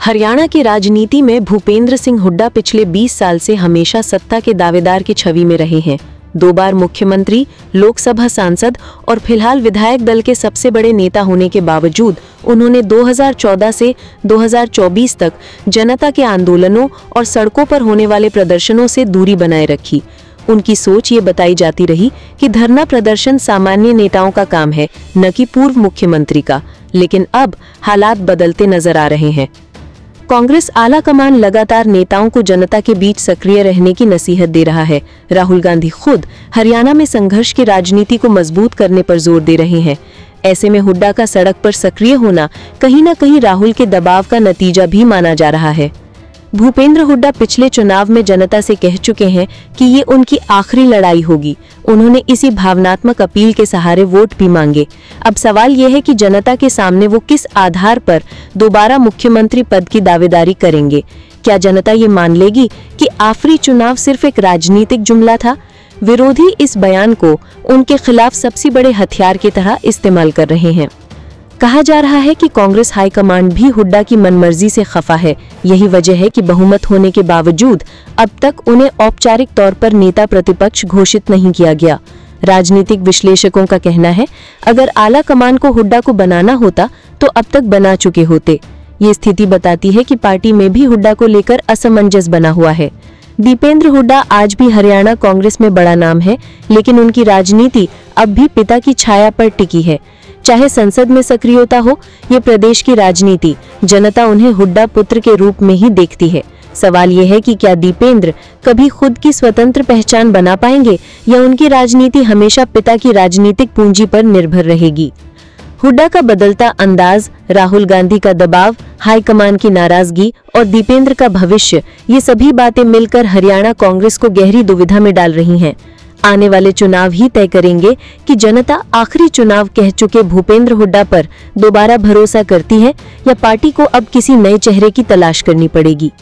हरियाणा की राजनीति में भूपेंद्र सिंह हुड्डा पिछले 20 साल से हमेशा सत्ता के दावेदार की छवि में रहे हैं। 2 बार मुख्यमंत्री, लोकसभा सांसद और फिलहाल विधायक दल के सबसे बड़े नेता होने के बावजूद उन्होंने 2014 से 2024 तक जनता के आंदोलनों और सड़कों पर होने वाले प्रदर्शनों से दूरी बनाए रखी। उनकी सोच ये बताई जाती रही कि धरना प्रदर्शन सामान्य नेताओं का काम है, न कि पूर्व मुख्यमंत्री का। लेकिन अब हालात बदलते नजर आ रहे हैं। कांग्रेस आला कमान लगातार नेताओं को जनता के बीच सक्रिय रहने की नसीहत दे रहा है। राहुल गांधी खुद हरियाणा में संघर्ष की राजनीति को मजबूत करने पर जोर दे रहे हैं। ऐसे में हुड्डा का सड़क पर सक्रिय होना कहीं न कहीं राहुल के दबाव का नतीजा भी माना जा रहा है। भूपेंद्र हुड्डा पिछले चुनाव में जनता से कह चुके हैं कि ये उनकी आखिरी लड़ाई होगी। उन्होंने इसी भावनात्मक अपील के सहारे वोट भी मांगे। अब सवाल यह है कि जनता के सामने वो किस आधार पर दोबारा मुख्यमंत्री पद की दावेदारी करेंगे। क्या जनता ये मान लेगी कि आखिरी चुनाव सिर्फ एक राजनीतिक जुमला था? विरोधी इस बयान को उनके खिलाफ सबसे बड़े हथियार की तरह इस्तेमाल कर रहे हैं। कहा जा रहा है कि कांग्रेस हाईकमांड भी हुड्डा की मनमर्जी से खफा है। यही वजह है कि बहुमत होने के बावजूद अब तक उन्हें औपचारिक तौर पर नेता प्रतिपक्ष घोषित नहीं किया गया। राजनीतिक विश्लेषकों का कहना है, अगर आला कमान को हुड्डा को बनाना होता तो अब तक बना चुके होते। ये स्थिति बताती है कि पार्टी में भी हुड्डा को लेकर असमंजस बना हुआ है। दीपेंद्र हुड्डा आज भी हरियाणा कांग्रेस में बड़ा नाम है, लेकिन उनकी राजनीति अब भी पिता की छाया पर टिकी है। चाहे संसद में सक्रियता हो या प्रदेश की राजनीति, जनता उन्हें हुड्डा पुत्र के रूप में ही देखती है। सवाल यह है कि क्या दीपेंद्र कभी खुद की स्वतंत्र पहचान बना पाएंगे या उनकी राजनीति हमेशा पिता की राजनीतिक पूंजी पर निर्भर रहेगी। हुड्डा का बदलता अंदाज, राहुल गांधी का दबाव, हाईकमान की नाराजगी और दीपेंद्र का भविष्य, ये सभी बातें मिलकर हरियाणा कांग्रेस को गहरी दुविधा में डाल रही हैं। आने वाले चुनाव ही तय करेंगे कि जनता आखिरी चुनाव कह चुके भूपेंद्र हुड्डा पर दोबारा भरोसा करती है या पार्टी को अब किसी नए चेहरे की तलाश करनी पड़ेगी।